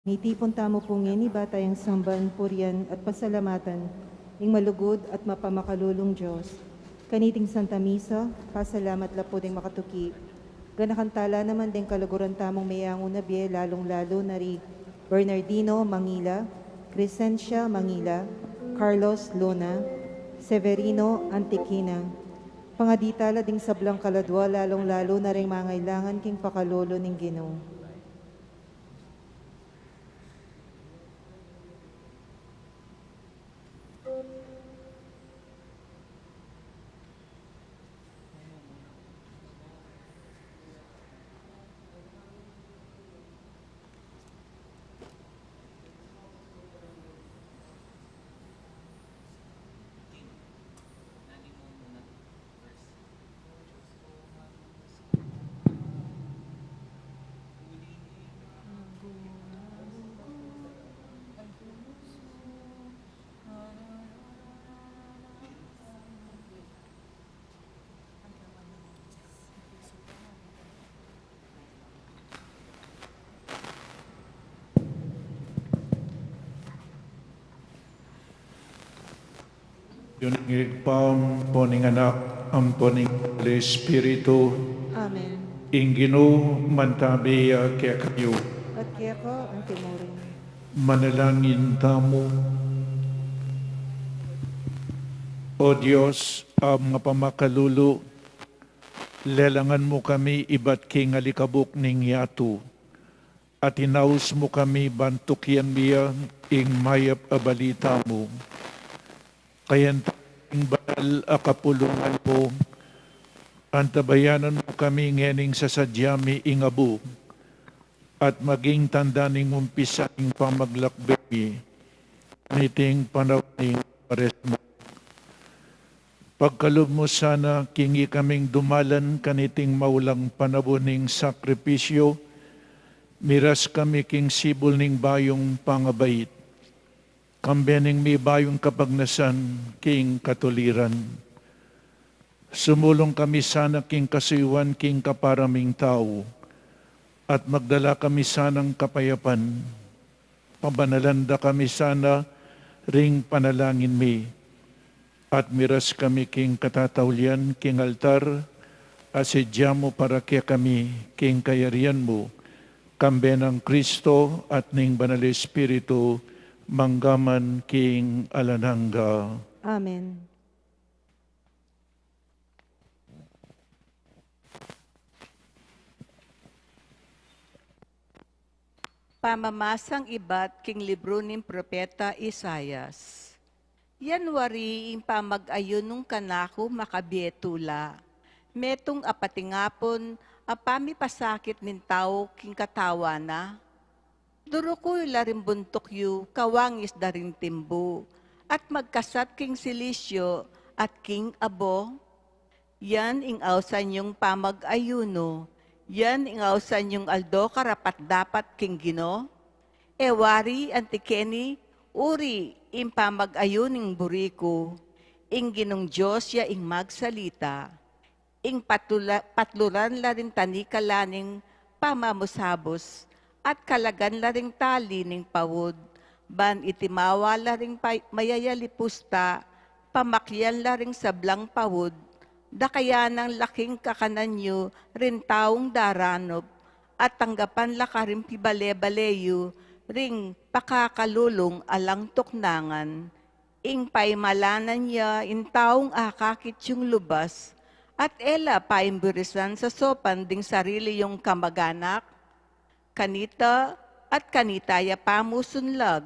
Itipon tamo pong ini batayang samban, purian at pasalamatan, ing malugod at mapamakalulong Diyos. Kaniting Santa Misa, pasalamat la po ding makatuki. Ganakantala naman din kaluguran tamong mayango na biye, lalong-lalo na ri Bernardino Mangila, Crescencia Mangila, Carlos Luna, Severino Antiquina. Pangaditala ding sablang kaladwa, lalong-lalo na rin mangailangan king pakalolo ning Ginoo. Yung igpam poning anak, ang poning Espiritu, Amen. ingino mantabi kaya kayo. At kaya ko ang timurin. Manalangin tamo. O Diyos, ang mapamakalulu, lelangan mo kami iba't king alikabok ning yato. At hinaus mo kami bantukyan biya ing mayap abalita mo. Kayan ing banal akapulungan mo, antabayanan mo kami ngening sa sadyami ing abu, at maging tanda ning umpisa ing pamaglakbay, niting panawing pares mo. Pagkalob mo sana, kingi kaming dumalan kaniting maulang panabuning sakripisyo, miras kami king sibol ning bayong pangabait. Kambening may bayong kapagnasan king katuliran. Sumulong kami sana king kasuiwan king kaparaming tao, at magdala kami sanang kapayapan. Pabanalanda kami sana ring panalangin mi, at miras kami king katataulian king altar, asidya mo para kaya kami king kayarian mo, kambenang Kristo at ning banal Espiritu, manggaman king alanangga. Amen. Pamamasang iba't king libro ning propeta Isayas. Yanwari ing pamag-ayon nung kanako makabietula. Metong apatingapon apami pasakit nin tao king katawana. Durukoy laring buntok yu, kawangis daring timbo, at magkasat king silisyo at king abo. Yan ing awsan yung pamag-ayuno, yan ing awsan yung aldo karapat dapat king Gino. Ewari antikeni, uri ing pamag-ayuning buriko, ing Ginong Diyos ya ing magsalita, ing patluran la rin tanikalaning pamamusabos, at kalagan la ring tali ning pawod, ban itimawa la ring mayayalipusta, pamakyan la ring sablang pawod, da kaya ng laking kakananyo rin taong daranop, at tanggapan la ka rin pibale-baleyo, ring pakakalulong alang tuknangan, ing paimalanan niya in taong akakit yung lubas, at ela paimburisan sa sopan ding sarili yung kamaganak, kanita at kanitaya pamusunlag,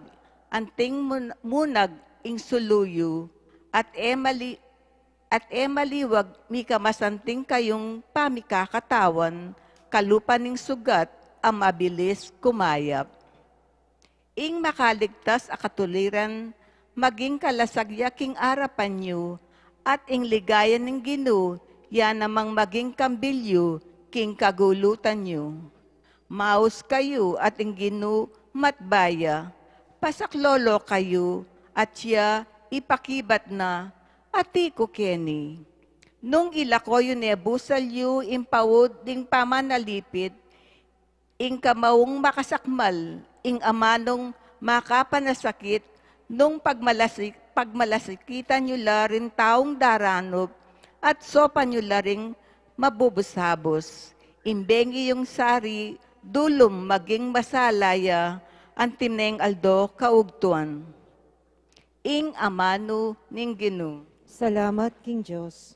anting munag ing suluyo, at maliwag mi kamasanting kayong pamikakatawan, kalupaning sugat ang mabilis kumayap. Ing makaligtas a katuliran, maging kalasagya king arapan nyo, at ing ligayan ng Ginoo, yan namang maging kambilyo king kagulutan nyo. Maus kayo at ing Ginoo matbaya, pasaklolo kayo, at siya ipakibat na, ati ko keni. Nung ilako yun nebusal yu impawod ding pamanalipid, ing kamaung makasakmal, ing amanong makapanasakit, nung pagmalasikitan nyo la rin taong daranop, at sopa nyo la ring mabubushabos. Imbeng iyong sari, dulom maging masalaya, ang tineng aldo kaugtuan. Ing amano ning Ginoo. Salamat, King Diyos.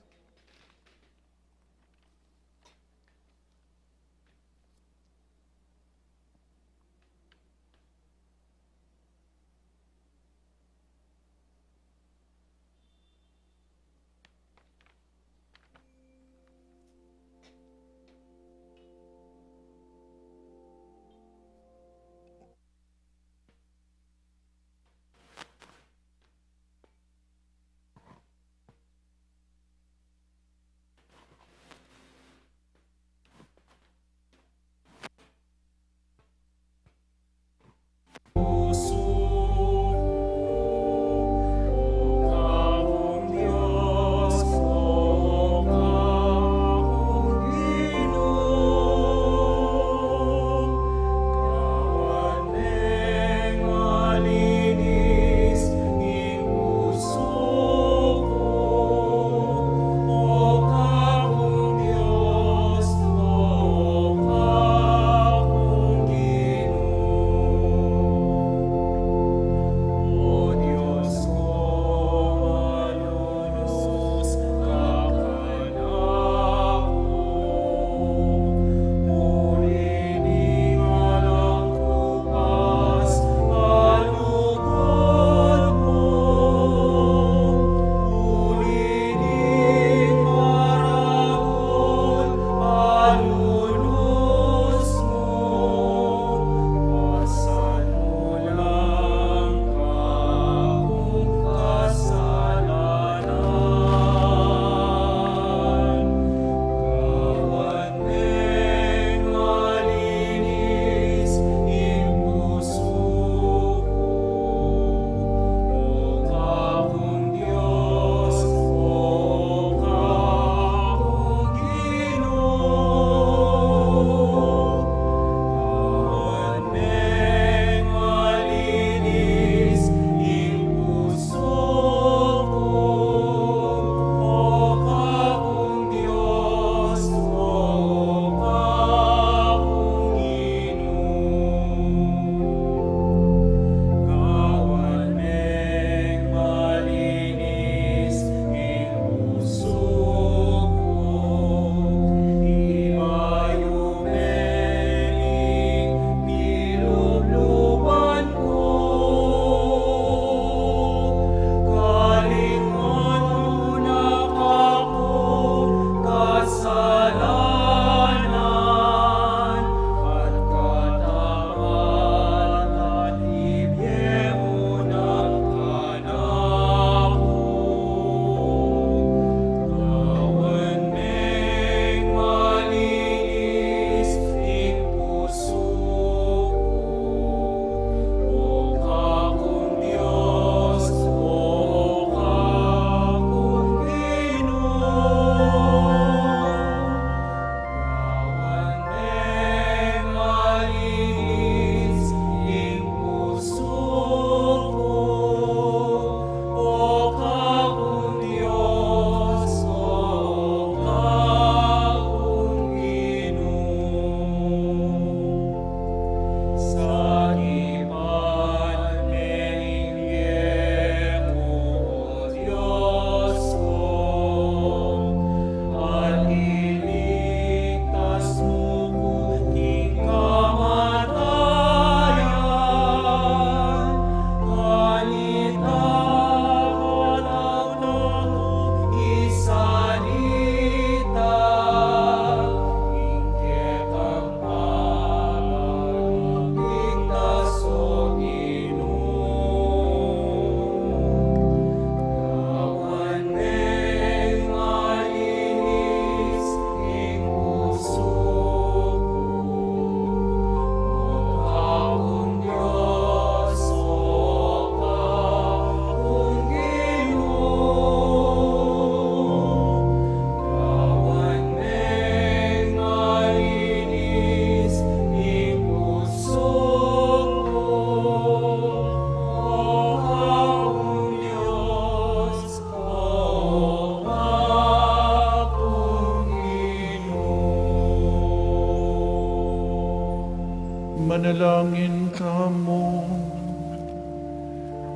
manalangin kamo.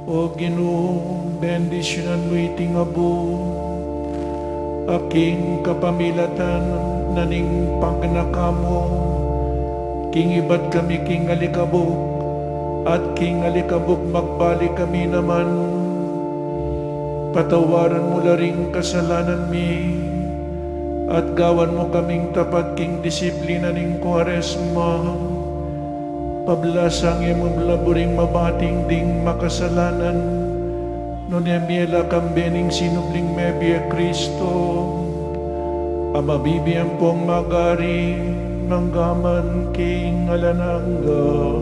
O Ginoo, bendisyonan mo iting abo, aking kapamilatan naning pagkanakamo, king ibat kami king alikabok, at king alikabok magbalik kami naman. Patawaran mo laring kasalanan mi, at gawan mo kaming tapat king disiplina ning Kwaresma. Pablasang imong laboring mabating ding makasalanan, nun emiela kambening sinubling mebia Kristo, amabibiyang pong magari, manggaman king alanangga.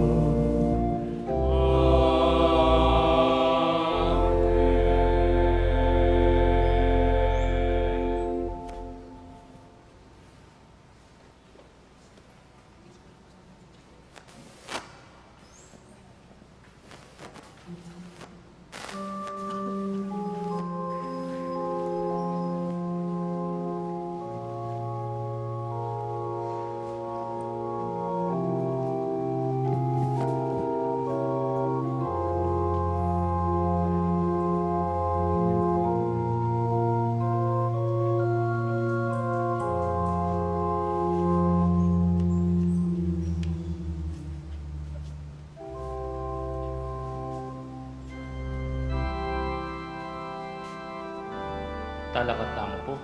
Talagang tama po.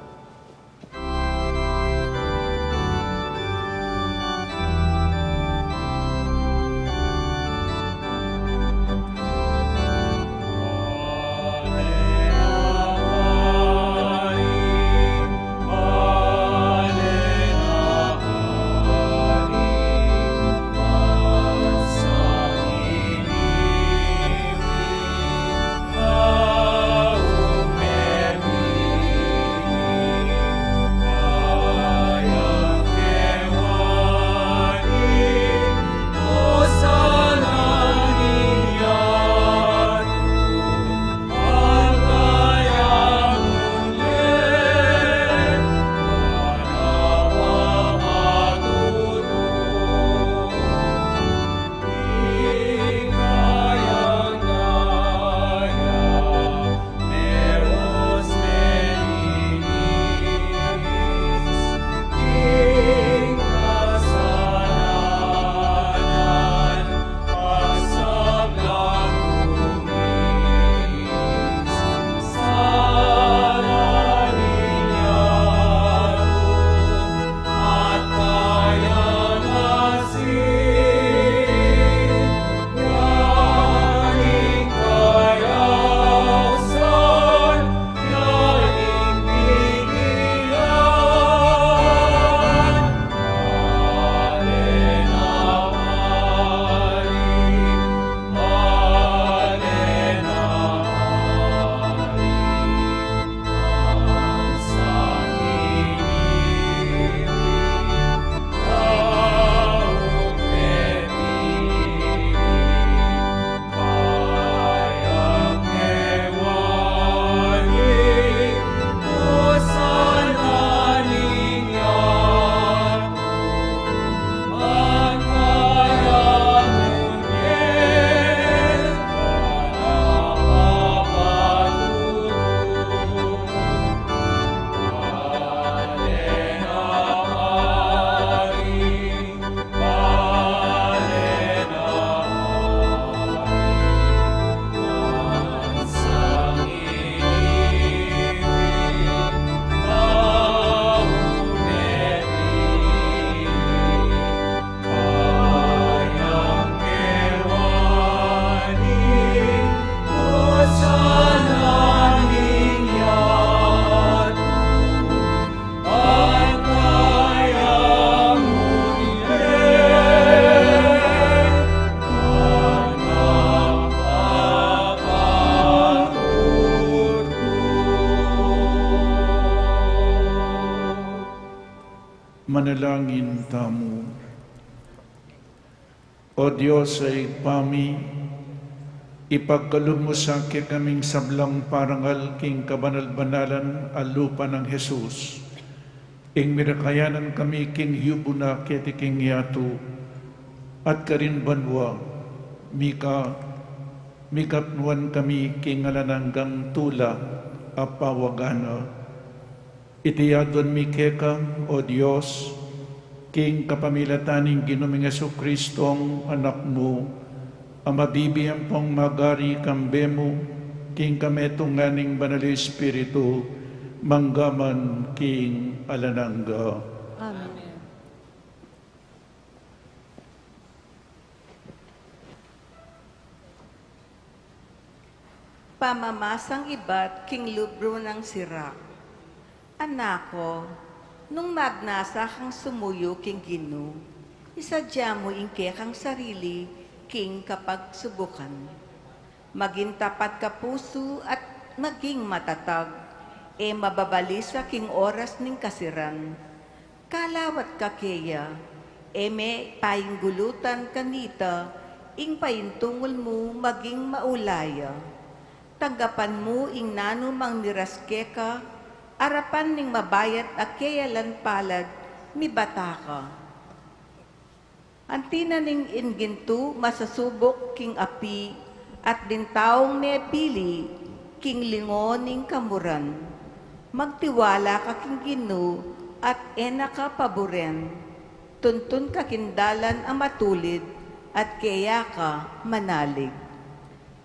Manalangin tamo. O Diyos ay pami, ipagkaloob mo sa kaming sablang parangal king kabanal-banalan alupa ng Jesus. Ing mirakayanan kami king hiyubo na keti king yato, at karinbanwa, mikatnuan kami kingalananggang tula apawagana. Itiyadon mi keka, O Diyos, king kapamilataning Ginoong Jesucristong anak mo, ang mabibiyang pong magari kambemo, king kametunganing banal Espiritu, manggaman king alanangga. Amen. Pamamasang iba't king libro ng Sirach. Anako, nung magnasa kang sumuyo king Gino, isadya mo ingke kang sarili king kapag subukan. Maging tapat ka puso at maging matatag, mababalisa king oras ning kasiran. Kalawat ka keya, may painggulutan kanita, ing paintungol mo maging maulaya. Tagapan mo ing nano mang niraske ka, arapan ning mabayat akeyalan palad, mi bataka. Antina ning ingintu masasubok king api, at din taong nepili, king lingon ning kamuran. Magtiwala ka king Gino, at ena ka paboren. Tuntun ka kindalan ang matulid, at kaya ka manalig.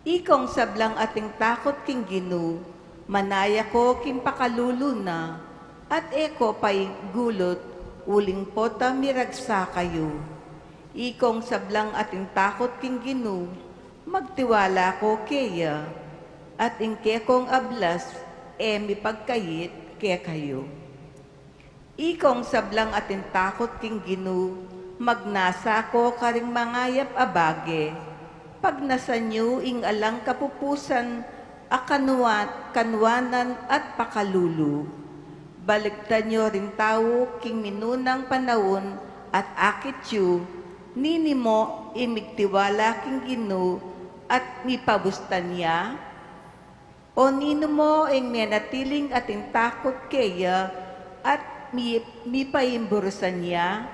Ikong sablang ating takot king Gino, manaya ko king pakaluluna, at eko pa'y gulot, uling pota miragsa kayo. Ikong sablang ating takot king Gino, magtiwala ko keya, at ingke kong ablas, mipagkayit kaya kayo. Ikong sablang ating takot king Gino, magnasa ko karing mangayap abage, pag nasa niyo ing alang kapupusan, kanwanan at pakalulu. Baligtan niyo rin tao king minunang panahon at akit yu, nini mo imigtiwala king Gino at mipabustan niya. O nino mo ing menatiling ating takot kaya at mipayimburusan niya.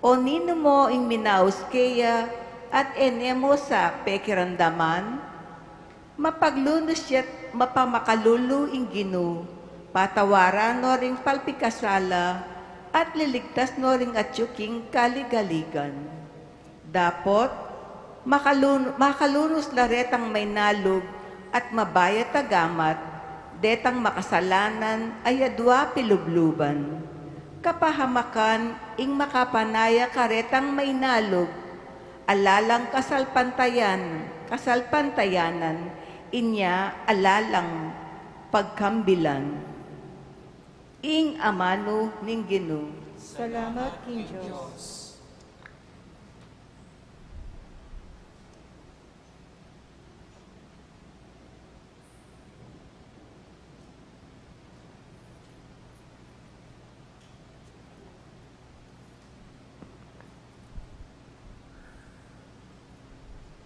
O nino mo ing minaus kaya at enemo sa pekirandaman, mapaglunos ya't mapamakalulu ing Gino, patawaran no ring palpikasala, at liligtas no ring atyuking kaligaligan. Dapot, makalunos laretang may nalog at mabayat agamat, detang makasalanan ay adwa pilubluban. Kapahamakan ing makapanaya karetang may nalog, alalang kasalpantayanan, inya alalang pagkambilan. Ing amano ning Gino. Salamat king Diyos.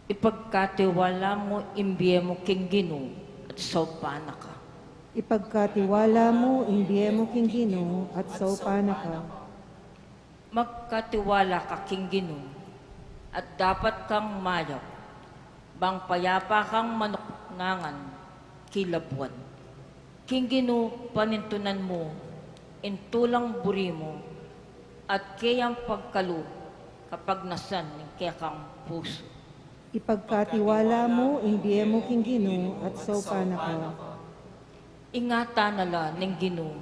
Ipagkatiwala mo, imbiye mo king Gino, at sopana ka. Ipagkatiwala mo, imbiye mo king Gino, at saupana ka. Magkatiwala ka king Gino, at dapat kang mayap, bang payapa kang manuknangan, kilabuan. King Gino, panintunan mo, intulang buri mo, at kayang pagkalu, kapag nasan ng kayakang puso. Ipagkatiwala mo, imbiye mo king Gino, at saupana ka. Ingata nala ng Gino,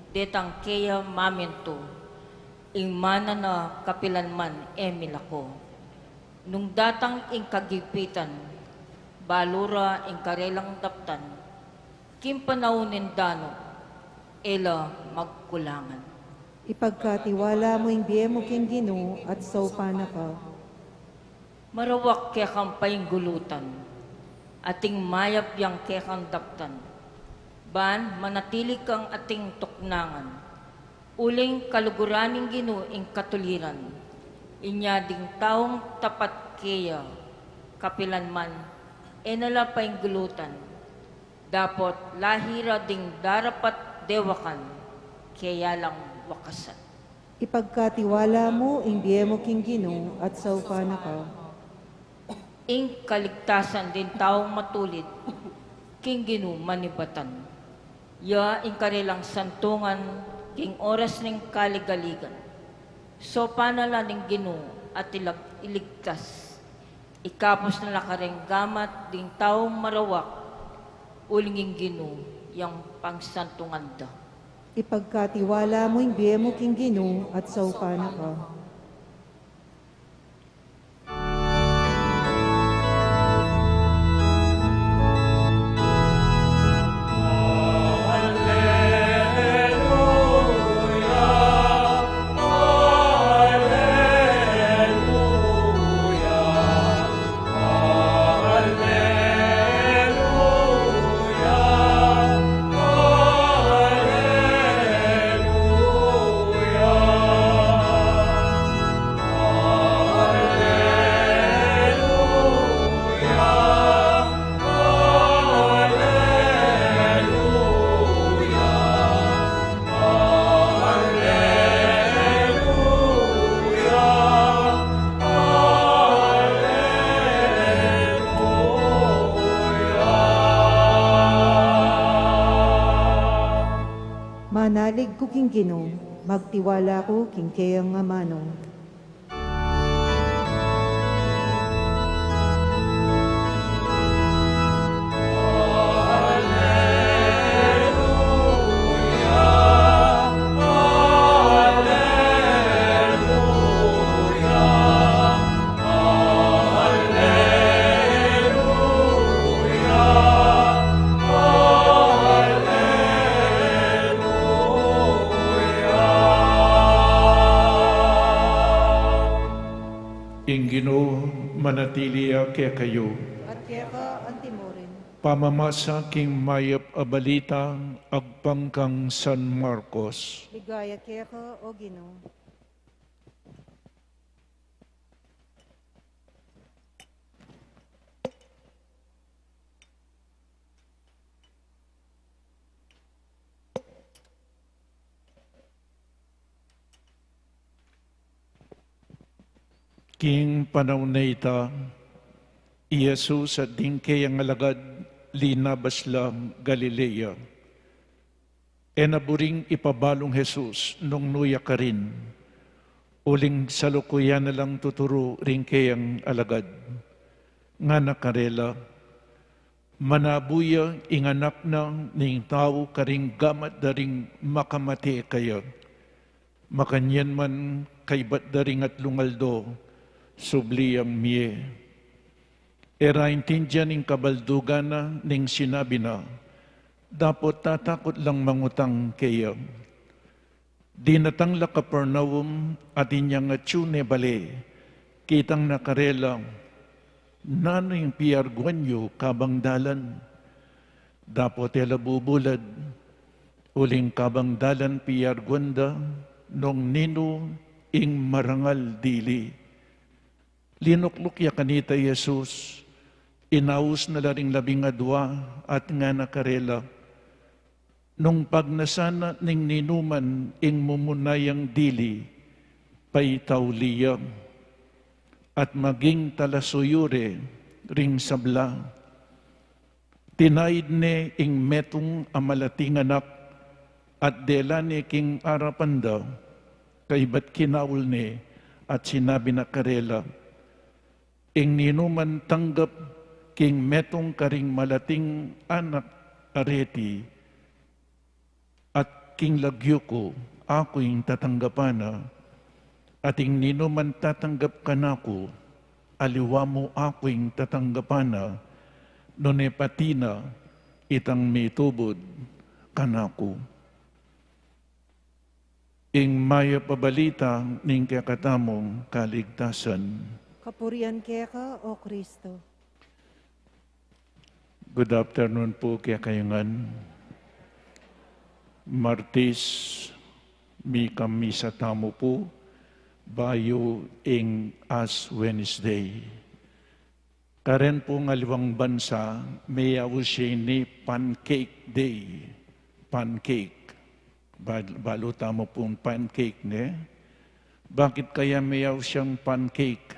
detang kaya maminto, ing mana na kapilanman emilako. Nung datang ing kagipitan, balura ing karelang daptan, kimpanaunin dano, ela magkulangan. Ipagkatiwala mo, imbiye mo king Gino, at saupana ka. Marawak kaya kang painggulutan, ating mayap yang kaya kang daptan. Ban, manatili kang ating tuknangan. Uling kaluguraning Gino ing katuliran. Inya ding taong tapat kaya, kapilanman, enala painggulutan. Dapot lahira ding darapat dewakan, kaya lang wakasan. Ipagkatiwala mo, imbiye mo king Ginoo, at saupana ka. Ing kaligtasan din taong matulid, king Ginoo manibatan. Ya ing kanilang santungan, king oras ning kaligaligan. So panala ning Ginoo at iligtas. Ikapos na lakareng gamat ding taong marawak, ulinging Ginoo yang pangsantungan da. Ipagkatiwala mo, imbiye mo king Ginoo, at saupana ka. Manalig ko king Ginoo, magtiwala ko king kayang nga manong. Ing Ginoo manatiliya kaya kayo. At kaya ka antimorin. Pamamasa king mayap a balita agpangkang San Marcos. Ligaya kaya ka, o Ginoo. King panahon na ita, Jesus at dingke ang alagad linabas lang Galilea. E naburing ipabalong Jesus nung nuya ka rin. Uling salukuyan na lang tuturo rin kayang alagad. Nga nakarela, manabuya inganak na ning tao karing gamat daring makamati kaya. Makanyan man kay bat daring at lungaldo, subli ang miye. Era intindihan ning kabaldugan na ning sinabi na, dapat tatakot lang mangutang kaya. Dinatang la Capernaum at inyang atsune bale, kitang nakarela, nano yung piargwanyo kabang dalan. Dapat ela bubulad, uling kabang dalan piargwanda, nung nino ing marangal dili. Linukluk ya kanita Jesus, inaus na laring 12 at nga nakarela. Nung pagnasana ning ninuman ing mumunayang dili, paitauliya, at maging talasuyure ring sabla. Tinaid ne ing metong amalating anak, at delane king arapanda, kay ba't kinaul ne, at sinabi na karela, ing ninuman tanggap king metong karing malating anak areti at king lagyo ko ako'y tatanggapana at ing ninuman tatanggap kanako aliwa mo ako'y tatanggapana nune patina itang mitubod kanako. Ing maya pabalita ning kakatamong kaligtasan. Kapurian kaya ka, o Kristo. Good afternoon po kaya kayangan. Martes, mi kami sa tamo po, bayo ing Ash Wednesday. Karen po nga liwang bansa, may awusya ni Pancake Day. Pancake. Balo tamo pong pancake ne. bakit kaya mayaw siyang pancake?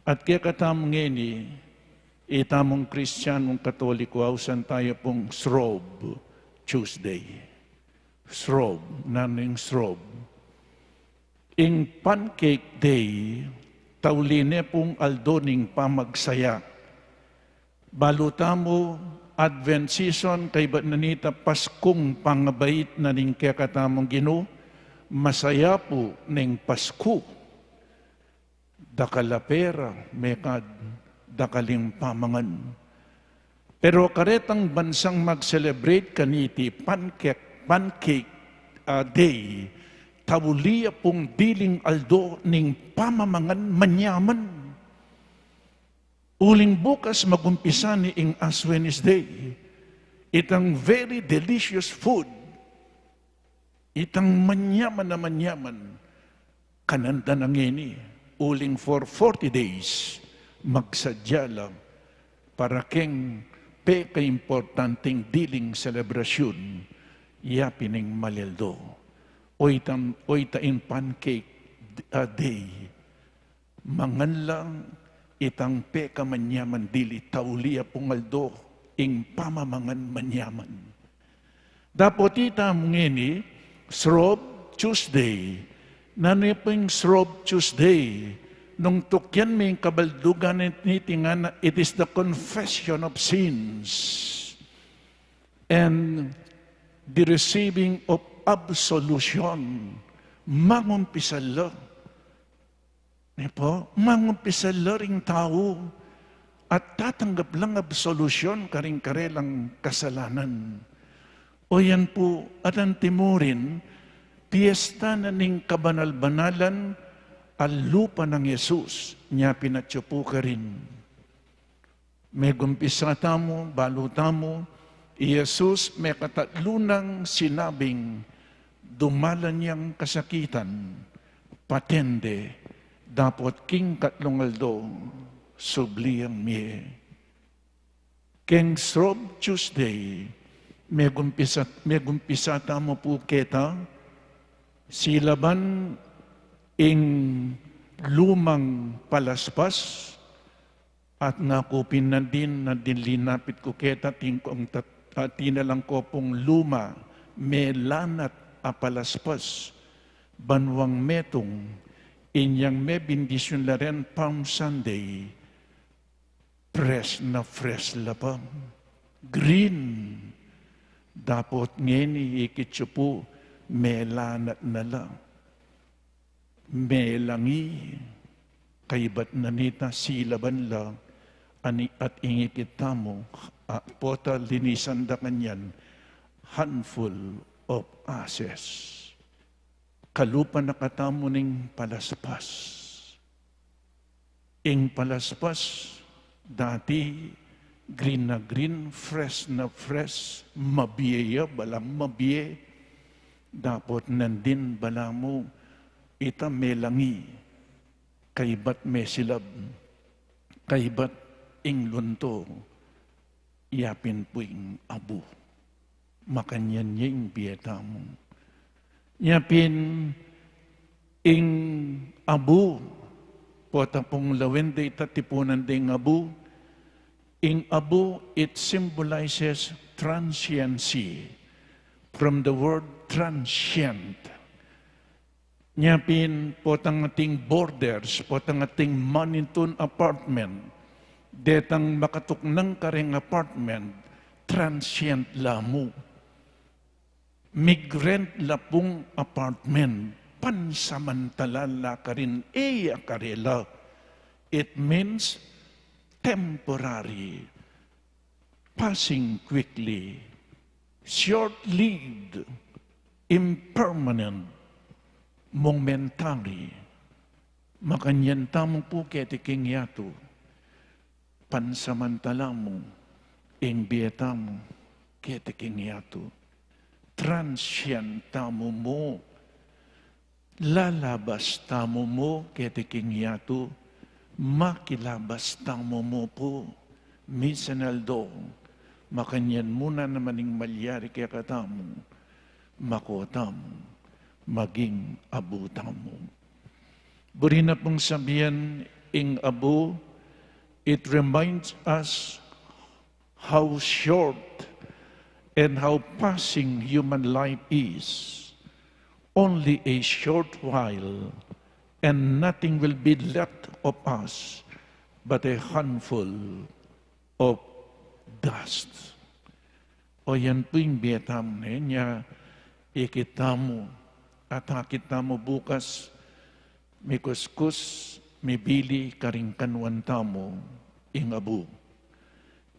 At kaya katamang ngini, itamong Kristiyanong Katoliko, hausan tayo pong Srob Tuesday. Srob, naning Srob. In Pancake Day, tauline pong aldoning pamagsaya. Balutamo, Advent season, kay ba't nanita Paskong pangabait na ning kaya katamong Ginoo, masaya po ning Pasko. Dakalapera, mekad, dakaling pamangan. Pero karetang bansang mag-celebrate kaniti pancake day, tawuliya pong diling aldo ning pamamangan manyaman. Uling bukas magumpisa ni ing Ash Wednesday, itang very delicious food, itang manyaman na manyaman, kananda ng ini, uling for 40 days, magsadya lang para keng peka-importanting diling selebrasyon, yapining malildo. Oitain pancake day, mangan lang itang peka manyaman dili tauliya pungaldo, ing pamamangan manyaman. Dapat ita mungini, Srob Tuesday, naniping Srob Tuesday, nung tukyan may kabaldugan nitingan, it is the confession of sins and the receiving of absolution. Mangumpisala. Mangumpisala ring tao at tatanggap lang absolution karing-karelang kasalanan. O yan po, at ang timurin, piyesta na ning kabanal-banalan, al lupa ng Yesus, niya pinatsupo ka rin. May gumpisa tamo, balutamo, Yesus may katatlunang sinabing, dumalan niyang kasakitan, patende, dapat king katlongaldo, subliyang miye. King Srob Tuesday, may gumpisa tamo po kita, silaban ing lumang palaspas at nakupin na din linapit ko keta tinalang ko pong luma melanat a palaspas banwang metong inyang may bindisyon la rin Palm Sunday fresh lapam green dapat ngeni ikitso po melanat na lang melangi, kaibat na nita silaban lang, at ingikit mo, pota linisan da kanyan, handful of ashes. Kalupa nakatamo ning palaspas. Ing palaspas, dati, green na green, fresh na fresh, mabiya, balang mabiye, dapat nandin bala mo, ita melangi, kaibat mesilab, kaibat ing lunto, yapin po ing abu. Makanyan niya ing biyeta mo. Yapin ing abu, pota pong lawende itatipunan ding abu. Ing abu, it symbolizes transiency, from the word transient. Nyapin po tang ating borders, po tang ating Manintun apartment, detang makatuknang kareng apartment, transient lamu. Migrant lapong apartment, pansamantala la ka rin, eya karela. It means temporary, passing quickly, short-lived, impermanent, momentary. Makanyan tamong po ketiking yato, pansamantala mo, ingbiyeta mo, ketiking yato, transient tamo mo, lalabas tamo mo, ketiking yato, makilabas tamo mo po, misanaldo, makanyan muna namaning malyari kaya katamo, makotamo, maging abutamo. Buri na pong sabihan ing abo, it reminds us how short and how passing human life is. Only a short while, and nothing will be left of us but a handful of dust. O yan po yung biyatam niya, ikita mo at hakita mo bukas, may kuskus, may bili, karingkanwan tamo, ingabu.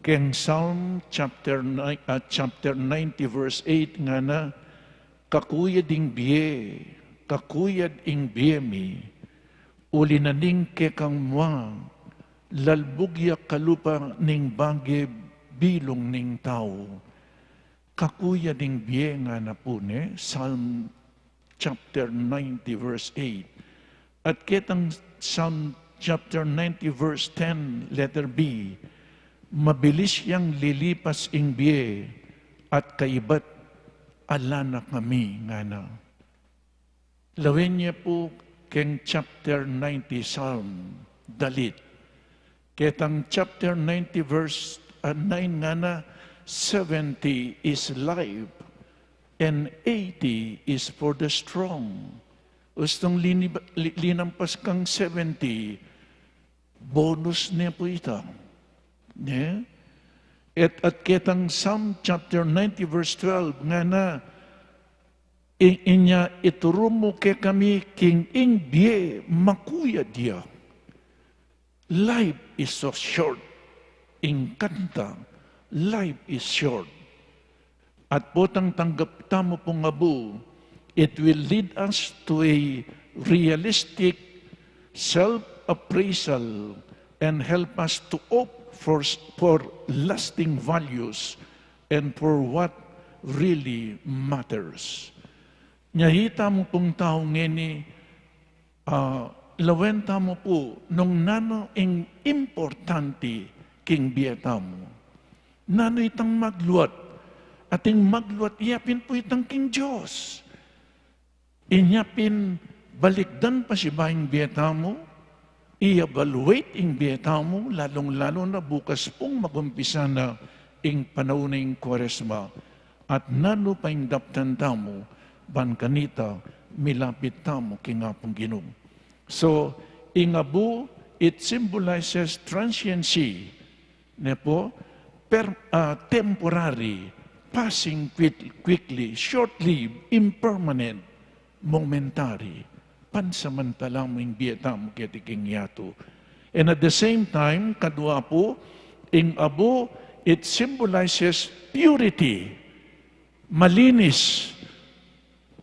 Keng Psalm chapter 90 verse 8 nga na, kakuyad ing biye mi, uli na ning kekang mua, lalbugya kalupa ning bagye bilong ning tao. Kakuyad ing biye nga na po ne, Psalm chapter 90 verse 8. At kitang Psalm chapter 90 verse 10 letter B, mabilis yang lilipas ing biye at kaibat ala na kami nga na. Lawin niya po keng chapter 90 Psalm, dalit. Ketang chapter 90 verse 9 nga na, 70 is life and 80 is for the strong. Ustong linampas kang 70, bonus niya po ito. Yeah? At ketang Psalm chapter 90 verse 12 nga na, inya iturumo ke kami king ing biye makuya dia. Life is so short. Ing kanta, life is short. At potang tanggap tamo pong abu, it will lead us to a realistic self-appraisal and help us to opt for lasting values and for what really matters. Nyahita mo pong tao ngeni, lawenta mo po nung nano ing importante king biyata mo. Nano itang magluat, ating magluat iyapin po itang king Diyos. Inyapin balikdan pa si baing biyata mo, i-evaluate ing biyata mo, lalong-lalo na bukas pong magumpisa na ing panahon ng Kwaresma, at nano pa ing daptan tamo, ban kanita, milapit tamo kingapong Ginoo. So, ingabu, it symbolizes transiency, nepo, temporary, passing quickly, short-lived, impermanent, momentary. Pansamantala mo yung biyata mo ketiking yato. And at the same time, kadwa po, ing abo, it symbolizes purity, malinis.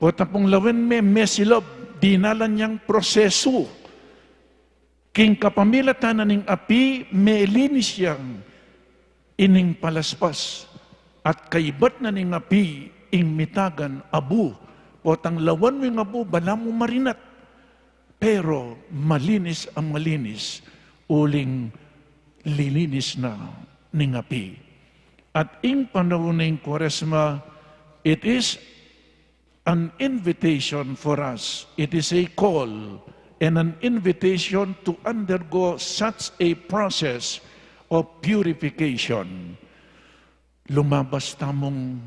O tapong lawen mesilob, dinalan niyang proseso. King kapamilatan ning api, melinis yang ining palaspas. At kaibat na ning api, ing mitagan abu. O tang lawan mo yung abu, bala mo marinat. Pero malinis ang malinis, uling lilinis na ning api. At ing panahon ng Kwaresma, it is an invitation for us. It is a call and an invitation to undergo such a process of purification. Lumabas tamong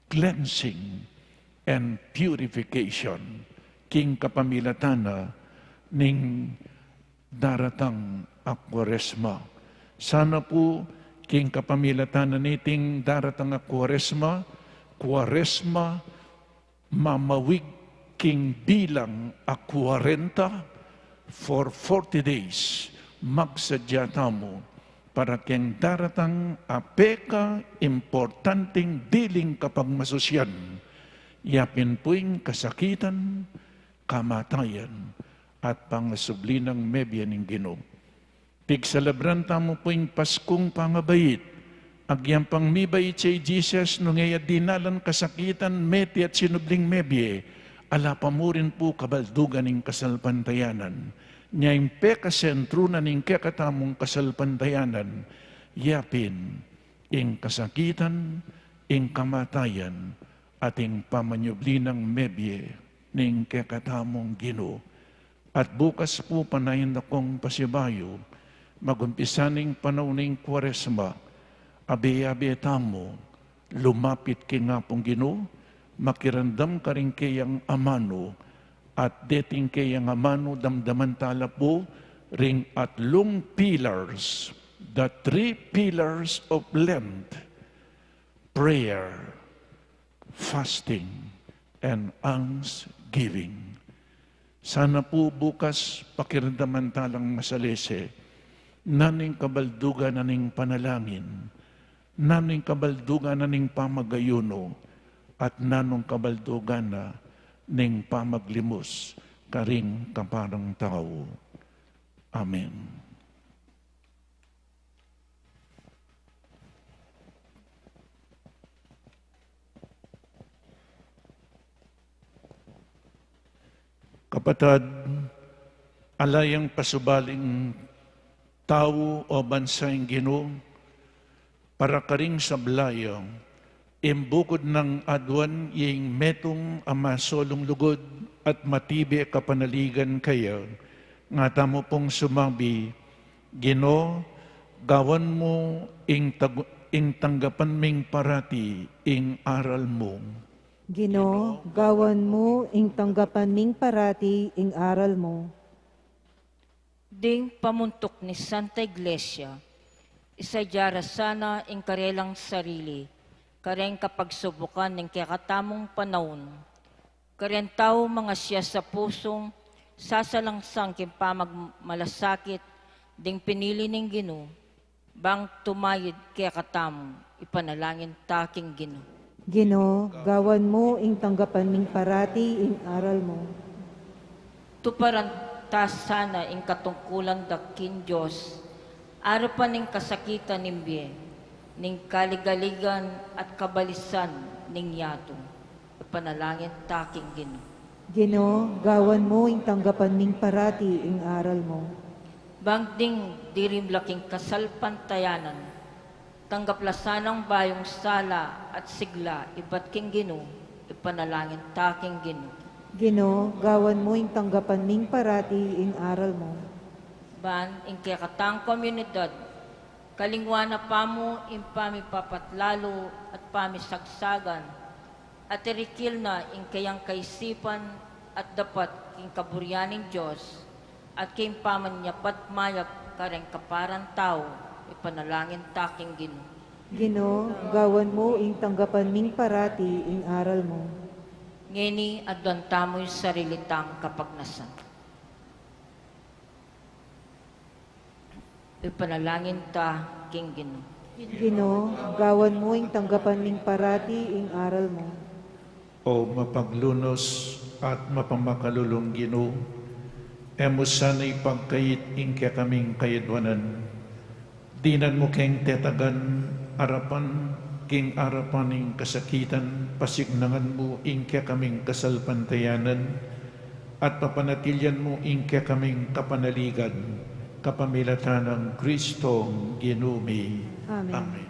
cleansing and purification. King kapamilatana ning daratang Kwaresma. Sana po king kapamilatana niting daratang Kwaresma, Kwaresma mamawig king bilang 40 for 40 days magsadya tamo para king daratang apeka importanteng diling kapag masusyan. Yapin po'ing kasakitan, kamatayan, at pangasublinang mebya ng Ginoo. Tigsalabran tamo po'ing Paskong pangabait, agyang pang mibait siya Jesus, nung ngaya dinalan kasakitan, meti at sinubling mebye, ala pamurin po kabaldugan ng kasalpantayanan. Nyaing pekasentro na ng kekatamong kasalpantayanan, yapin, ing kasakitan, ing kamatayan, ating pamanyublinang mebye, ning kekatamong Ginoo. At bukas po panayin akong pasibayo, magumpisaning panauning Kwaresma, abi-abi tamo, lumapit ki nga pong Ginoo, makirandam ka rin kayang amano, at deting kayang amano damdaman tala po, ring atlong pillars, the 3 pillars of Lent, prayer, fasting, and almsgiving. Sana po bukas pakiramdaman talang masalese, naning kabalduga naning panalangin, naning kabalduga naning pamagayuno, at nanong kabalduga na ning pamaglimos, karing kaparang tao. Amen. Kapatid, alayang pasubaling tao o bansang Ginoo, para karing sablayang, imbukod ng adwan yung metong amasolong lugod at matibi kapanaligan kayo, nga tamo pong sumabi, Ginoo, gawan mo ing tanggapan ming parati ing aral mo. Ginoo, gawan mo ing tanggapan ming parati ing aral mo. Ding pamuntok ni Santa Iglesia, isadyara sana ing karelang sarili, kareng kapagsubukan ng kakatamong panahon, karen tao mga siya sa pusong, sasalangsang kimpamagmalasakit, ding pinili ning Ginoo, bang tumayid kaya katam, ipanalangin taking Ginoo. Ginoo, gawan mo ing tanggapan ming parati ing aral mo. Tuparan ta sana ing katungkulan dakin Diyos, arapan ning kasakitan nimbiye, ning kaligaligan at kabalisan ning yato, ipanalangin taking Ginoo. Ginoo, gawan mo ing tanggapan ming parati ing aral mo. Bangding dirim laking kasalpantayanan, tanggap lasanang bayong sala at sigla, iba't king Ginoo, ipanalangin taking Ginoo. Ginoo, gawan mo ing tanggapan ming parati ing aral mo. Ban, ing kayakatang komunidad, kalingwana pa mo ing pamipapatlalo at pamisagsagan, at irikil na ing kayang kaisipan at dapat ing kaburyaning Diyos, at kayong pamanyapat mayap kareng kaparan tao, ipanalangin taking Ginoo. Ginoo, gawan mo ing tanggapan ming parati ing aral mo. Ngeni adwan tamo'y sarilitang kapagnasan. Ipanalangin ta king Ginoo. Ginoo, gawan mo ing tanggapan ming parati ing aral mo. O mapaglunos at mapamakalulong Ginoo, emo sana'y pagkait ing kaya kaming kayadwanan. Dinan mo keng tetagan arapan king arapan ing kasakitan, pasignangan mo ing kaya kaming kasalpantayanan, at papanatilyan mo ing kaya kaming kapanaligan, kapamilatan ng Kristo Ginumi. Amen. Amen.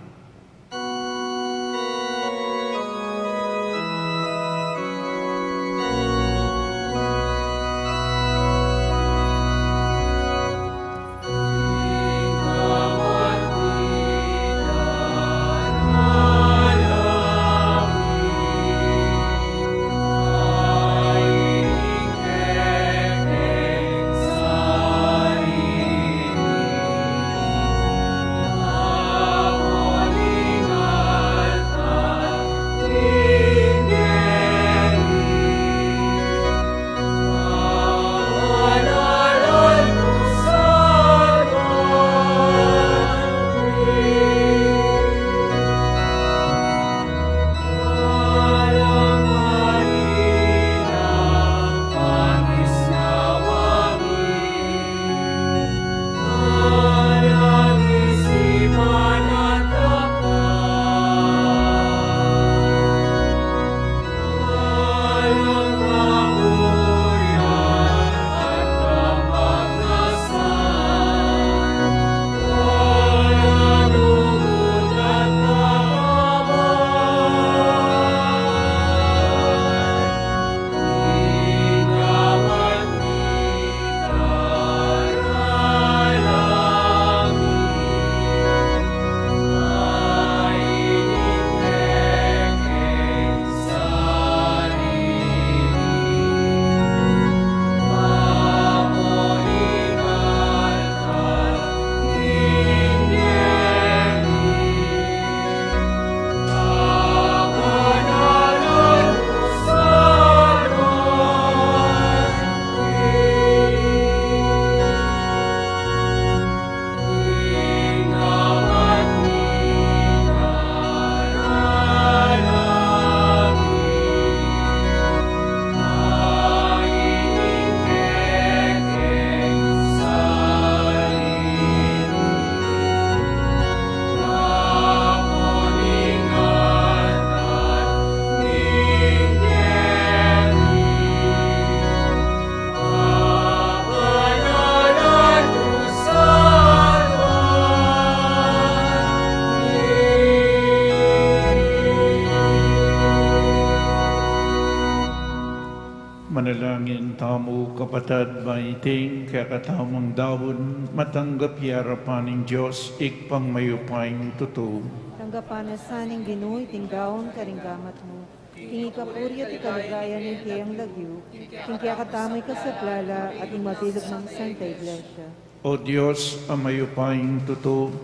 Manalangin tamo kapatad maiting kaya katamang dawon matanggap harapaning Diyos ikpang mayupaing totoo. Tanggapan na saning Ginoy tinggaon karinggamat mo. Tingi kapuri at ikalagayan ng kiyang lagyo, ting kaya katamoy ka sa plala at ing mabilog ng Santa Iglesia. O Diyos, ang mayupaing totoo,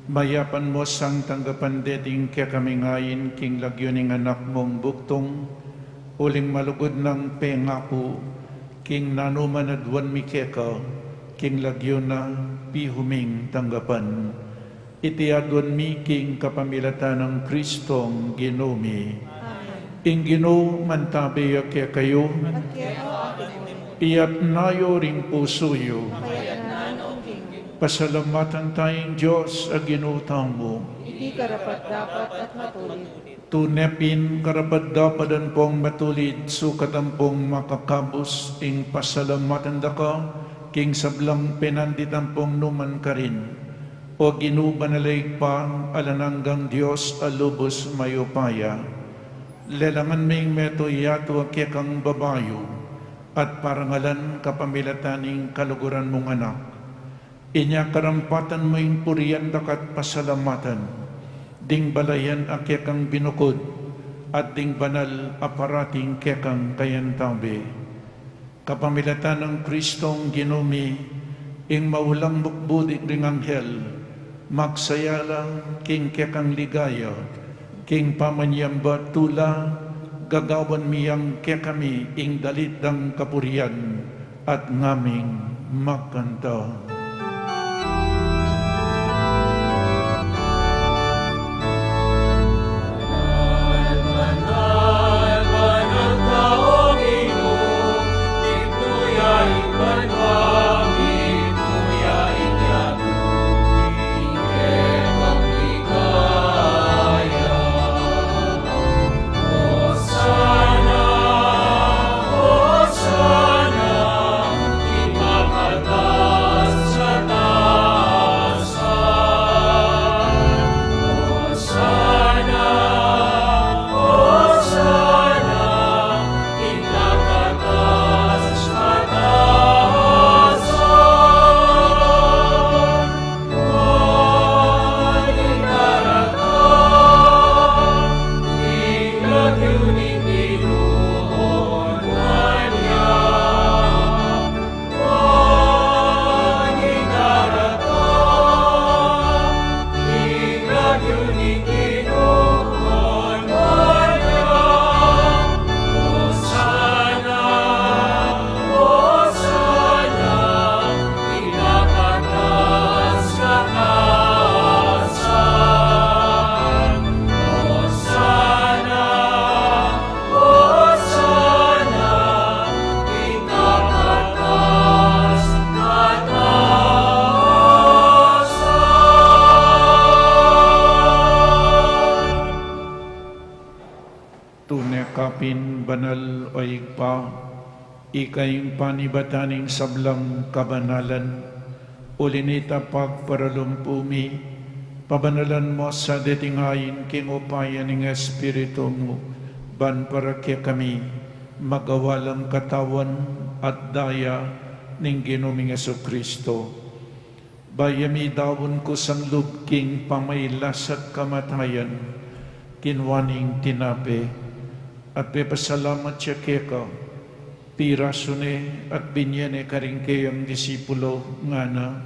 mayapan mo sang tanggapan deting kaya kami ngayin king lagyo ning anak mong buktong, uling malugod ng pengako, king nanuman adwan mikeka, king lagyo na pihuming tanggapan. Itiadwan mi king kapamilatan ng Kristong Ginoomi. Ing Ginoo mantabi kaya kayo, At kaya ang Pinoy, iyat nayo ring pusoyo. kaya na ng King, Pasalamatan tayong Diyos ang ginutang mo. hindi karapat dapat at matuloy. Tunepin karapad-dapadan pong matulid, sukatan pong makakabos, ing pasalamatan da ka, king sablang penanditan pong numan ka rin. O ginubanalay pa, alananggang Diyos, alubos mayupaya. Lelangan ming meto yato kekang babayo, at parangalan kapamilataning kaluguran mong anak. Inya karampatan mo yung puriyan dakat pasalamatan, ding balayan a kekang binukod, at ding banal aparating kekang kayantabi. Kapamilatan ng Kristong Ginoomi, ing maulang bukbudik ring anghel, magsayala king kekang ligaya, king pamanyamba tula, gagawan miyang kaya kami ing dalitang kapurian at ngaming makanta. Tunekapin banal o igpa, ikayong panibataning sablang kabanalan, ulinita pagparalumpumi, pabanalan mo sa detingayin king upayan ng Espiritu mo, ban para kaya kami magawalang katawan at daya ng Ginoong Jesucristo. Bayami dawon ko sang lubking pamaylas at kamatayan, kinwaning tinape, at pepasalamat siya keka, pirasune at binyane karing kayang disipulo nga na,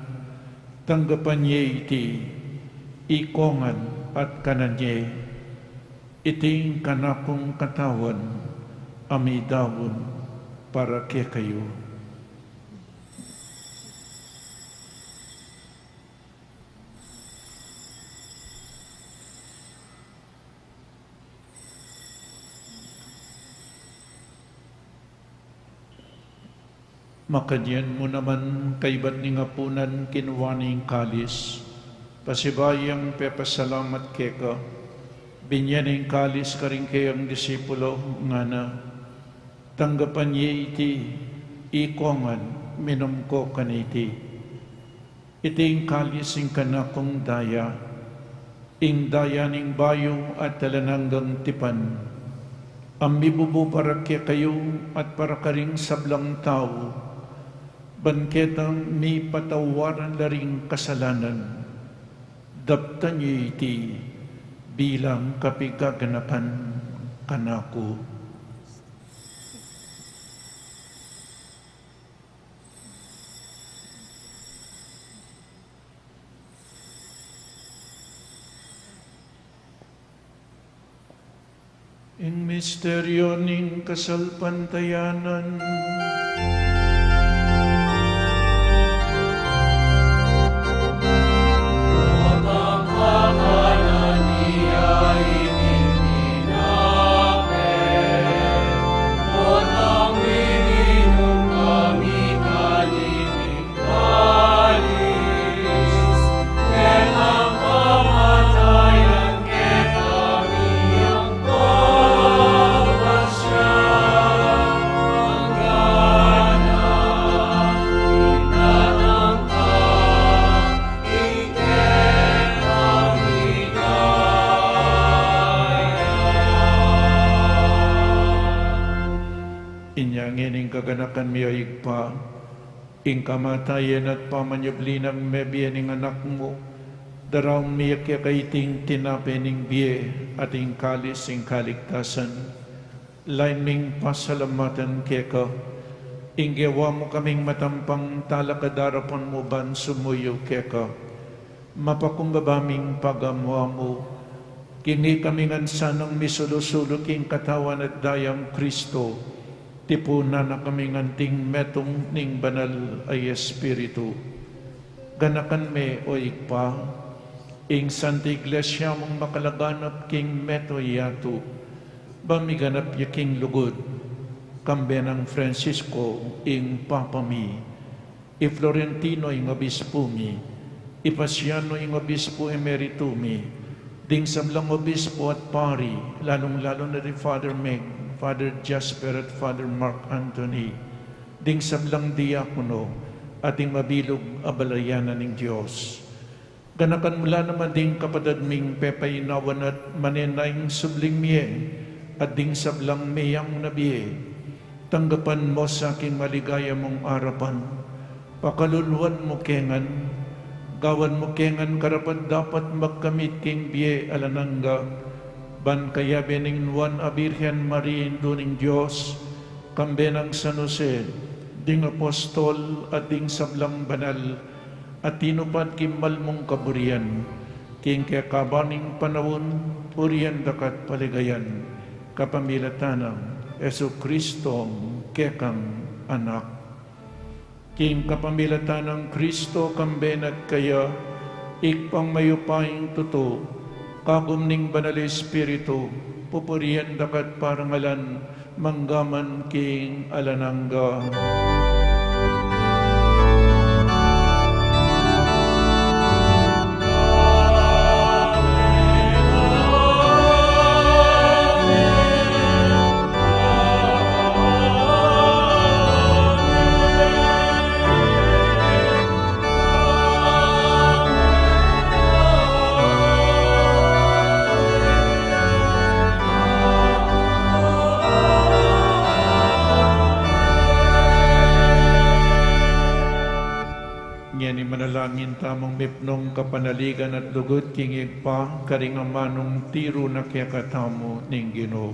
tanggapan niya iti, ikongan at kanan niya, iting kanakong katawan, amidawon para kaya kayo. Makadyan mo naman kaibat ni ngapunan kinwaning kalis, pasibayang pepasalamat keka, binyaning kalis karing kayang disipulo nga na, tanggapan niya iti, ikongan, minum ko kaniti. Iting kalis ing kanakong daya, ing daya ning bayo at talananggang tipan, Ambibubo para kaya kayo at para karing sablang tao, banketang may patawaran laring kasalanan, daptan niyo iti bilang kapigaganakan kanako. In misteryo ning kasalpantayanan, kaganakan miyayig pa, ing kamatayan at pamanyabli ng mebiyan ng anak mo, daraw miyak kaiting tinapening biye at ing kalis ing kaligtasan. Lain ming pasalamatan keka, ing gawa mo kaming matampang talakadarapan mo ban sumuyo keka, mapakumbabaming pagamwa mo, kini kami ngansanang misulusulo king katawan at dayang Kristo, tipunan na kami nganting metong ning banal ay Espiritu. Ganakan me o ikpa, ing Santa Iglesia mong makalaganap king meto yato, bamiganap ya king lugod, kambe ng Francisco ing Papa mi, i Florentino ing obispo mi, i Pasiano ing obispo emerito mi, ding sablang obispo at pari, lalong-lalo na rin Father Meg, Father Jasper at Father Mark Anthony, ding sablang diakono, ating mabilog abalayanan ng Diyos. Ganakan mula naman ding kapadadming pepayinawan at manenayang subling miye, at ding sablang mayang nabiye, tanggapan mo sa aking maligaya mong arapan, pakaluluan mo kengan, gawan mo kengan karapat dapat magkamit king biye alanangga, ban kaya bening Juan a Virgen Maria induning Diyos, kambe ng San Jose, ding apostol at ding sablang banal, at tinupad kimbal mong kaburian, king kakabaning panawon, purian dakat paligayan, kapamilatanang Yesu Kristo kekang anak. King kapamilatanang Kristo kambenat kaya, ikpang mayupaying tuto, kagumning banal Espiritu, pupurian dakat parangalan, manggaman king alanangga. Manalangin tamang mipnong kapanaligan at lugod kingig pa karingamanong tiro na kayakatamo ning Ginoo.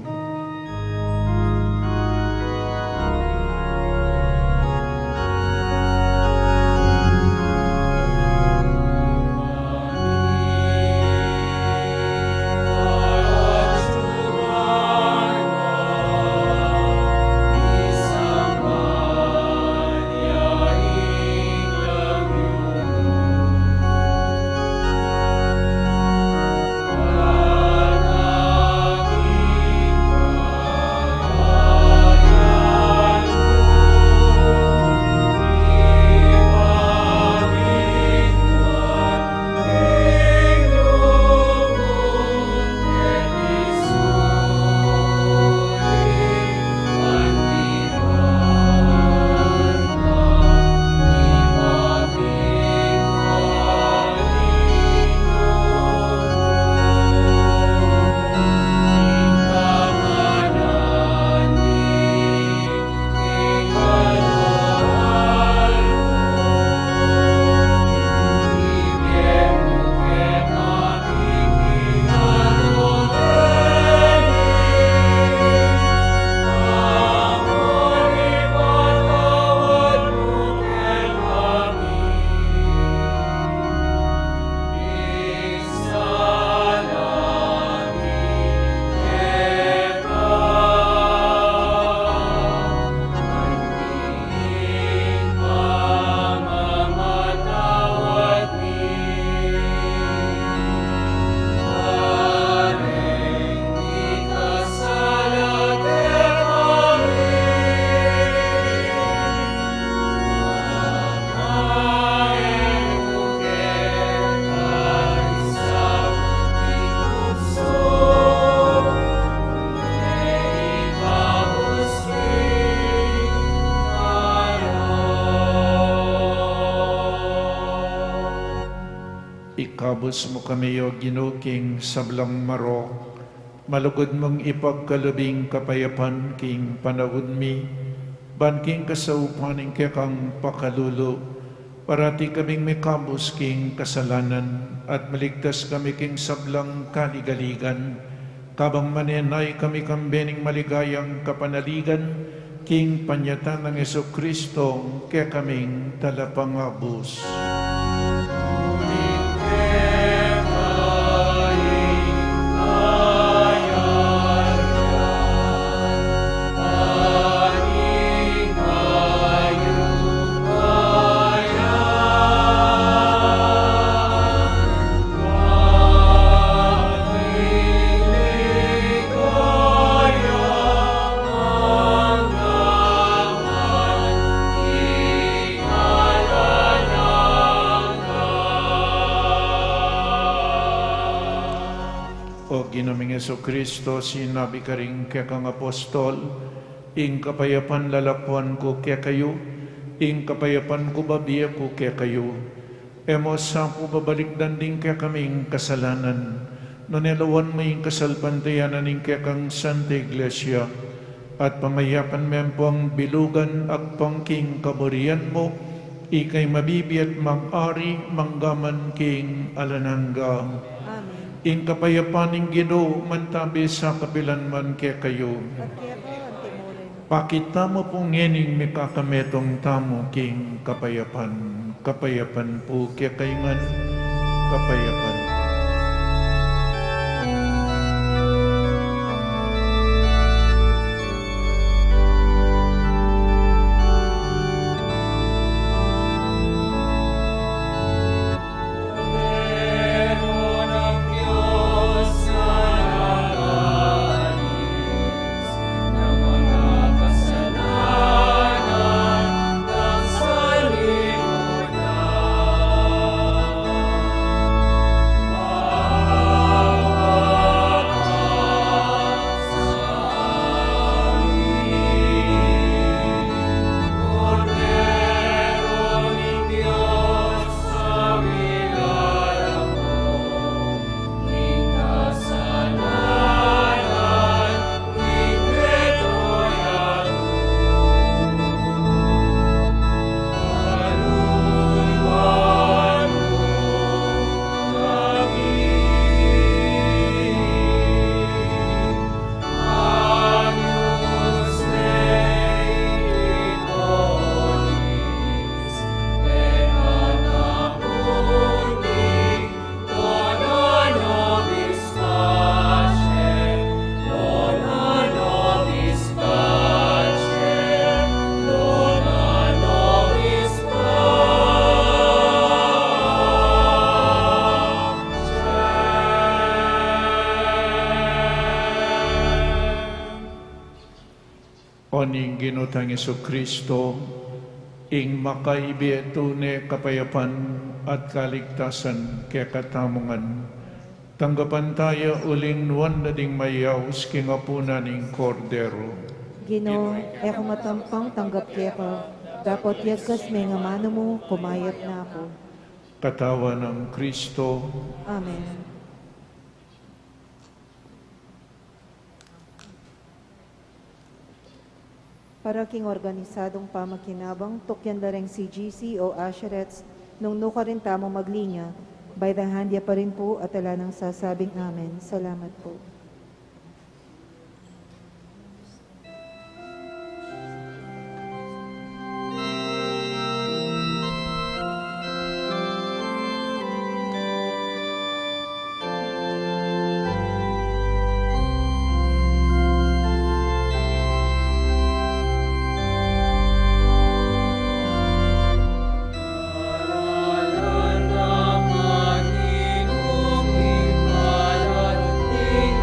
Kabus mo kami o ginuking sablang maro, malugod mong ipagkalubing kapayapan king panahon mi, ban king kasaupaning kang pakalulo, parati kaming may kabus king kasalanan, at maligtas kami king sablang kaligaligan, kabang manenay kami kambening maligayang kapanaligan, king panyatan ng Jesucristo, kaya kaming talapangabus. Ginaming Jesucristo, sinabi ka rin kaya kang apostol, ing kapayapan lalapuan ko kaya kayo, ing kapayapan ko babiya ko kaya kayo. Emo sa po babalikdan din kaya kaming kasalanan, nunelawan mo yung kasalpantayanan ing kaya kang Santa Iglesia, at pamayapan mo po ang bilugan at pangking kaburian mo, ikay mabibiyat mag-ari manggaman king alanangga. In kapayapaning Ginoo mantabi sa kabilanman kaya kayo. At kaya po ang timurin. Pakita mo pong ngening may kakametong tamo king kapayapan. Kapayapan po kaya kayo kapayapan. Oning ginutang Jesucristo, ing makaibiyeto ne kapayapan at kaligtasan kaya katamungan. Tanggapan tayo uling nuwan na ding mayaws kingapunan ning kordero. Ginoo, eko matampang tanggap kaya ka. Dapat yagas may nga mano mo, kumayat na ako. Katawan ng Kristo, Amen. Para king organisadong pamakinabang, tukyan dareng CGC o Asherets, nung nuka rin tamo maglinya, by the handya pa rin po at ala nang sasabing amen. Salamat po. King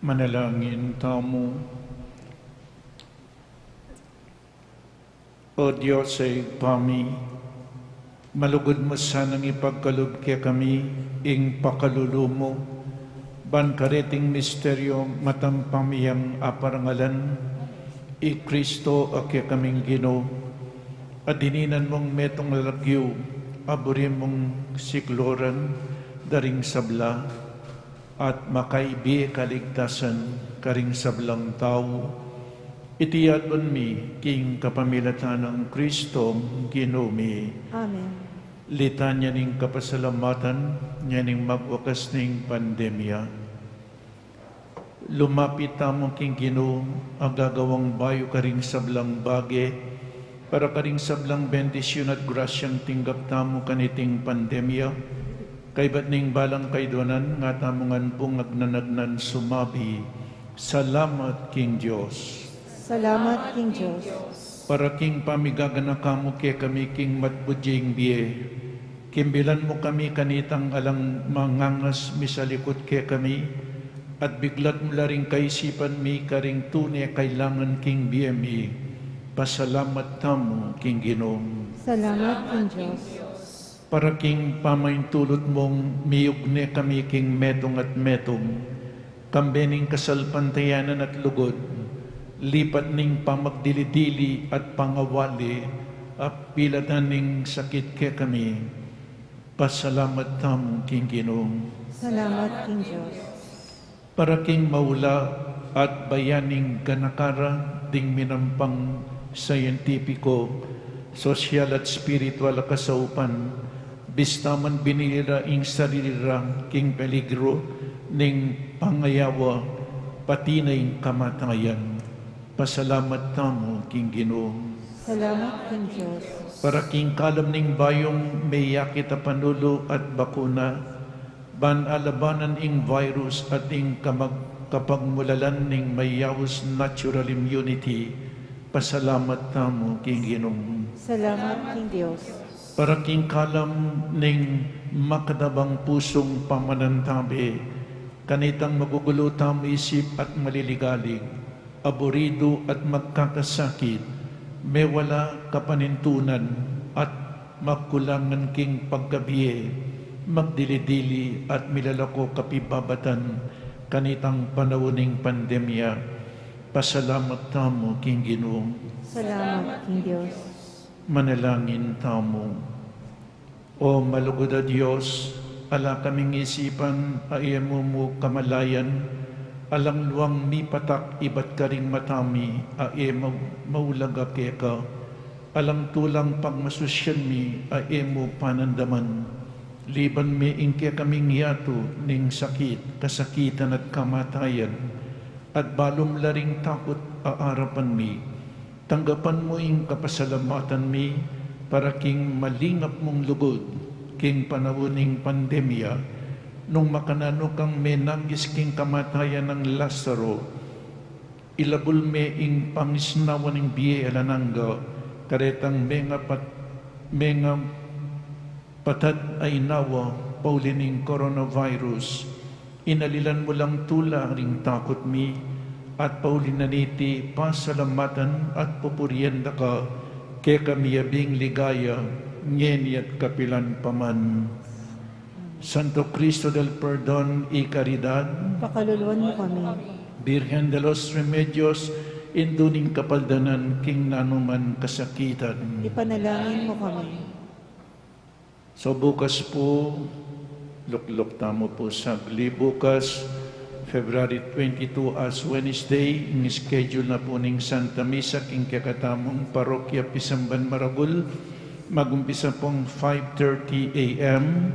Manalangin tamo. O Diyos ay pami, malugod mo sanang ipagkaloob kaya kami, ing pakalulu mo, ban kareting misteryo matampamiyang aparangalan, i Kristo akya kaming Ginoo, at dininan mong metong lalagyo, aburi mong sikloran, daring sabla, at makaibi kaligtasan, karing sablang tao, itiyadon mi, king kapamilatan ng Kristo, Ginoo mi. Amen. Litanya ning kapasalamatan, niya ning magwakas ning pandemya. Lumapit tamo king Ginoo, ang gagawang bayo karing sablang bage, para karing sablang bendisyon at grasyang tinggap tamo kaniting pandemya, kay ba't ning balang kayduanan, nga tamongan pong agnanagnan sumabi, salamat king Diyos. Salamat, King Diyos. Para king pamigagana kamo kay kami king matbudyeng biye. Kimbilan mo kami kanitang alang mangangas misalikot kay kami, at biglat mo laring kaisipan mi karing tunay kailangan king biye mi. Pasalamat tamo king Ginoo. Salamat, King Diyos. Para king pamaintulot mong miyugne kami king metong at metong, kambening kasalpantayanan at lugod, lipat ning pamagdili-dili at pangawali, at pilatan ning sakit ke kami. Pasalamat tamo king Ginoo. Salamat, King Diyos. Para king maula at bayaning ganakara, ding minampang scientifico, sosyal at spiritual kasaupan, bistaman binilira ing saririra king peligro, ning pangayawa, pati na ing kamatayan. Pasalamat tamo king Ginoo. Salamat, King Diyos. Para king kalam ning bayong may yakit a panulo at bakuna, ban alabanan ing virus at ing kapagmulalan ning mayawos natural immunity. Pasalamat tamo king Ginoo. Salamat, King Diyos. Para king kalam ning makadabang pusong pamanantabi, kanitang magugulo tamo isip at maliligalig, aburido at magkakasakit, may wala kapanintunan at magkulangan king pagkabiye, magdilidili at milalako kapibabatan, kanitang panawuning pandemya. Pasalamat tamo king Ginoo. Salamat, King Diyos. Manalangin tamo. O malugod a Diyos, ala kaming isipan, ayemo mo kamalayan, alang luang mi patak ibat karing matami, ae maulaga keka, alang tulang pagmasusyan mi, ae mo panandaman, liban mi ingke kaming yato, ning sakit, kasakitan at kamatayan, at balom laring takot aarapan mi, tanggapan mo ing kapasalamatan mi, para king malingap mong lugod, king panawuning pandemya, nung makanano kang menangis king kamatayan ng Lazaro, ilabul me ing pangisnawan ng biye alananga, karetang menga patad ay nawa, paulining coronavirus, inalilan mo lang tula ring takot mi, at paulinaniti pasalamatan at pupurienda ka, kaya kami abing ligaya, ngeni at kapilan paman. Santo Cristo del Perdón y Caridad, Pakaluluan mo kami. Virgen de los Remedios, induning kapaldanan, king nanuman kasakitan. Ipanalangin mo kami. So bukas po, luklok tamo po sagli, bukas, February 22 as Wednesday, ang schedule na po ning Santa Misa, king kakatamong parokya Pisamban Maragul, magumpisa pong 5:30 a.m.,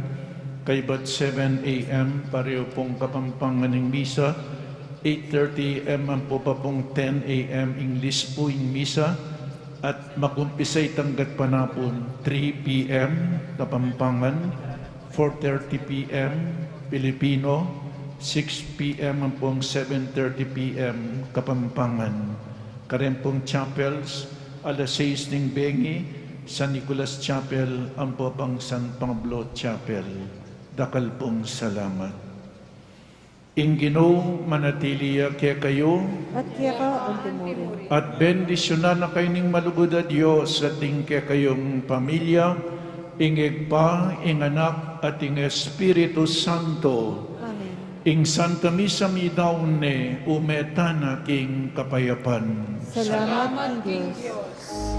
kay bat 7 a.m. pareho pong kapampangan ng misa, 8:30 a.m. ang po pa pong 10 a.m. English po yung misa, at magumpisa'y tanggat panapon 3 p.m. kapampangan, 4:30 p.m. Pilipino, 6 p.m. ang pong 7:30 p.m. kapampangan. Karen pong chapels, alas 6 ng Bengi, San Nicolas Chapel, ang po pang San Pablo Chapel. Dakal pong salamat. Ingino manatiliya kaya kayo, At kaya ka ang timurin. at bendisyonan na kayo ning malugod a Diyos at ing kaya kayong pamilya, ingeg pa, ing anak at ing Espiritu Santo, Amen. ing Santa Misa mi daune, umetan aking kapayapan. Salamat, King Diyos.